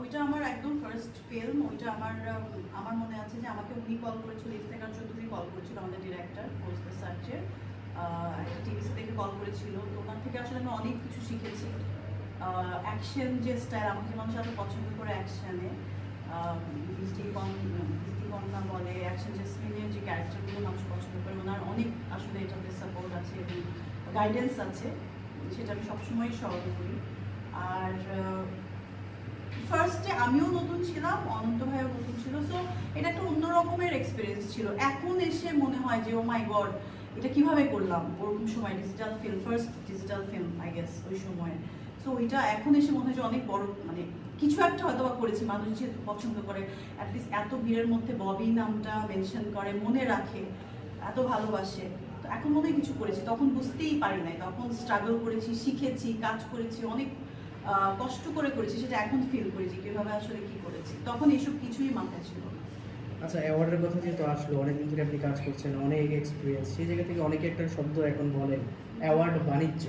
ওইটা আমার একদম ফার্স্ট ফিল্ম। ওইটা আমার মনে আছে যে আমাকে উনি কল করেছিল, ইফতেখার চৌধুরী কল করেছিল, আমাদের ডিরেক্টর পোস্ট দ্য সার্চের একটা টিভিসি থেকে কল করেছিল। তো ওনার থেকে আসলে আমি অনেক কিছু শিখেছি। অ্যাকশন যে স্টাইল, আমাকে মানুষ এত পছন্দ করে অ্যাকশানে, কন্যা বলে অ্যাকশন জেসমিনের যে ক্যারেক্টারগুলো মানুষ পছন্দ করে, ওনার অনেক আসলে এটাতে সাপোর্ট আছে এবং গাইডেন্স আছে, সেটা আমি সবসময় স্মরণ করি। আর ফার্স্টে আমিও নতুন ছিলাম, অনন্ত ভাইও নতুন ছিল, সো এটা একটা অন্য রকমের এক্সপিরিয়েন্স ছিল। এখন এসে মনে হয় যে ও মাই গড, এটা কিভাবে করলাম ওরকম সময়, digital film, first digital film I guess ওই সময়। সো ওইটা এখন এসে মনে হয় যে অনেক বড়, মানে কিছু একটা হয়তো বা করেছি, মানুষ যে পছন্দ করে, অ্যাটলিস্ট এত ভিড়ের মধ্যে ববি নামটা মেনশন করে, মনে রাখে, এত ভালোবাসে। তো এখন মনে হয় কিছু করেছি, তখন বুঝতেই পারি নাই, তখন স্ট্রাগল করেছি, শিখেছি, কাজ করেছি, অনেক কষ্ট করে করেছি, সেটা এখন ফিল করেছি কিভাবে আসলে কি করেছি, তখন এসব কিছুই মাথায় ছিল না। আচ্ছা, অ্যাওয়ার্ডের কথা যেহেতু আসলো, অনেকদিন ধরে আপনি কাজ করছেন, অনেক এক্সপিরিয়েন্স, সেই জায়গা থেকে অনেকে একটা শব্দ এখন বলেন অ্যাওয়ার্ড বাণিজ্য।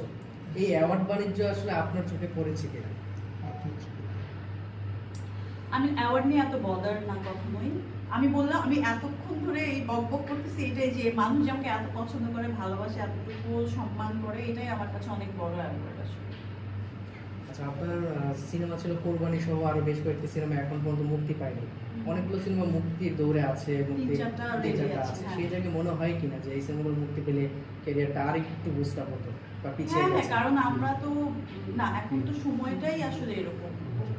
এই অ্যাওয়ার্ড বাণিজ্য আসলে আপনার চোখে পড়েছে কিনা? আমি অ্যাওয়ার্ড নিয়ে এত বদার না কখনোই। আমি বললাম, আমি এতক্ষণ ধরে এই বকবক করতেছি এটাই যে মানুষ আমাকে এত পছন্দ করে, ভালোবাসে, এতটুকু সম্মান করে, এটাই আমার কাছে অনেক বড় অ্যাওয়ার্ড আসলে। আচ্ছা, আপনার সিনেমা ছিল কোরবানি সহ আরো বেশ কয়েকটি সিনেমা এখন পর্যন্ত মুক্তি পায়নি, অনেকগুলো সিনেমা মুক্তির দৌড়ে আছে, সেই জায়গায় মনে হয় কিনা যে এই সিনেমাগুলো মুক্তি পেলে ক্যারিয়ারটা আর একটু বুস্ট আপ হতো বা পিছিয়ে হ্যাঁ, কারণ আমরা তো না, এখন তো সময়টাই আসলে এরকম,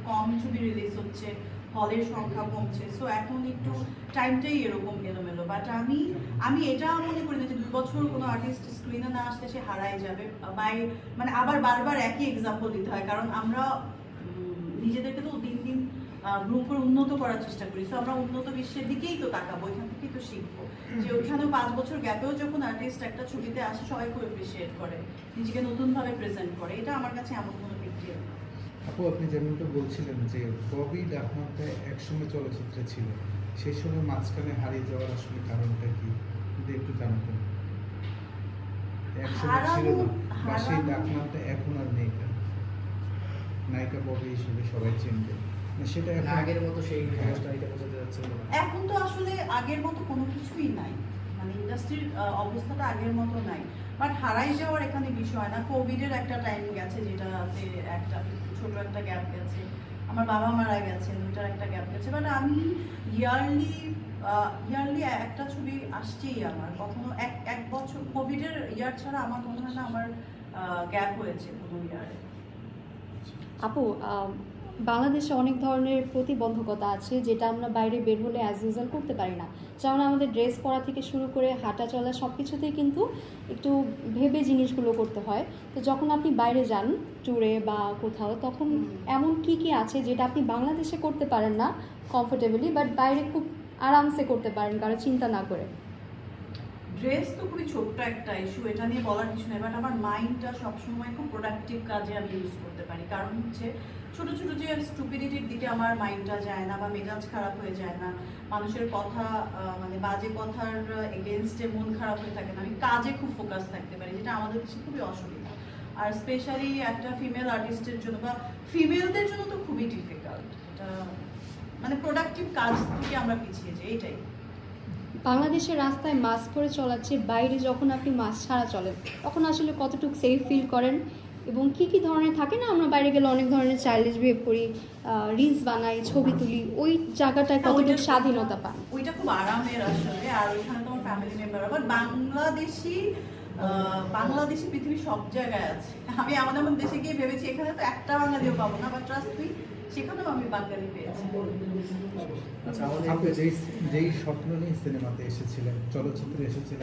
কম ছবি রিলিজ হচ্ছে, হলের সংখ্যা কমছে, সো এখন একটু টাইমটাই এরকম এলোমেলো। বাট আমি এটা মনে করি না যে 2 বছর কোনো আর্টিস্ট স্ক্রিনে না আসলে সে হারাই যাবে, মানে আবার বারবার একই এক্সাম্পল দিতে হয়, কারণ আমরা নিজেদেরকে তো দিন দিন গ্রুপ করে উন্নত করার চেষ্টা করি, সো আমরা উন্নত বিশ্বের দিকেই তো তাকাবো, এখান থেকেই তো শিখবো। যে ওইখানেও 5 বছর গ্যাপেও যখন আর্টিস্ট একটা ছবিতে আসে, সবাই খুব অ্যাপ্রিসিয়েট করে, নিজেকে নতুনভাবে প্রেজেন্ট করে, এটা আমার কাছে এমন কোনো বিগ ডিল না। আপু, আপনি যেমনটা বলছিলেন যে ববি ডাকনামটা একসময় চলচ্চিত্রে ছিল, সেই সময় মাঝখানে হারিয়ে যাওয়ার আসলে কারণটা কি যদি একটু জানাতেন? একসময় ছিল না, বা সেই ডাকনামটা এখন আর নেই, নায়িকা ববি হিসেবে সবাই চিনবে সেটা আগের মতো সেই এটা বোঝাতে যাচ্ছে না। এখন তো আসলে আগের মতো কোনো কিছুই নাই, মানে ইন্ডাস্ট্রির অবস্থাটা আগের মতো নাই। বাট হারাই যাওয়ার এখানে বিষয় না, কোভিডের একটা টাইম গেছে যেটাতে একটা ছোট একটা গ্যাপ গেছে, আমার বাবা মারা গেছেন, ওইটার একটা গ্যাপ গেছে। বাট আমি ইয়ারলি একটা ছবি আসছেই আমার, কখনো এক বছর কোভিডের ইয়ার ছাড়া আমার মনে হয় না আমার গ্যাপ হয়েছে কোনো ইয়ারে। আপু, বাংলাদেশে অনেক ধরনের প্রতিবন্ধকতা আছে যেটা আমরা বাইরে বের হলে অ্যাজ ইউজুয়াল করতে পারি না, যেমন আমাদের ড্রেস পরা থেকে শুরু করে হাঁটা চলা সব কিছুতেই কিন্তু একটু ভেবে জিনিসগুলো করতে হয়। তো যখন আপনি বাইরে যান ট্যুরে বা কোথাও, তখন এমন কি কি আছে যেটা আপনি বাংলাদেশে করতে পারেন না কমফোর্টেবলি, বাট বাইরে খুব আরামসে করতে পারেন কারো চিন্তা না করে? ড্রেস তো খুবই ছোট্ট একটা ইস্যু, এটা নিয়ে বলার কিছু নেই, বাট আমার মাইন্ডটা সবসময় খুব প্রোডাক্টিভ কাজে আমি ইউজ করতে পারি, কারণ হচ্ছে ছোটো ছোটো যে স্টুপিডিটির দিকে আমার মাইন্ডটা যায় না, বা মেজাজ খারাপ হয়ে যায় না, মানুষের কথা মানে বাজে কথার এগেনস্টে মন খারাপ হয়ে থাকে না, আমি কাজে খুব ফোকাস থাকতে পারি, যেটা আমাদের দেশে খুবই অসুবিধা। আর স্পেশালি একটা ফিমেল আর্টিস্টের জন্য বা ফিমেলদের জন্য তো খুবই ডিফিকাল্ট, এটা মানে প্রোডাক্টিভ কাজ থেকে আমরা পিছিয়ে যাই, এইটাই। বাংলাদেশের রাস্তায় মাস্ক পরে চলাচ্ছে, বাইরে যখন আপনি মাস্ক ছাড়া চলেন তখন আসলে কতটুকু সেফ ফিল করেন, এবং কি কি ধরনের থাকে না, আমরা বাইরে গেলে অনেক ধরনের চাইল্ডিশ বিহেভ করি, রিলস বানাই, ছবি তুলি, ওই জায়গাটায় কতটুকু স্বাধীনতা পান? ওইটা খুব আরামের আসলে, আর ওইখানে তোমার ফ্যামিলি মেম্বার, আবার বাংলাদেশি পৃথিবীর সব জায়গায় আছে। আমি এমন দেশে গিয়ে ভেবেছি এখানে তো একটা বাঙালিও পাবো না, বাট ট্রাস্ট মি, সেখানেও আমি বাঙালি পেয়েছি। আচ্ছা, যেই স্বপ্ন নিয়ে সিনেমাতে এসেছিলেন, চলচ্চিত্রে এসেছিলেন,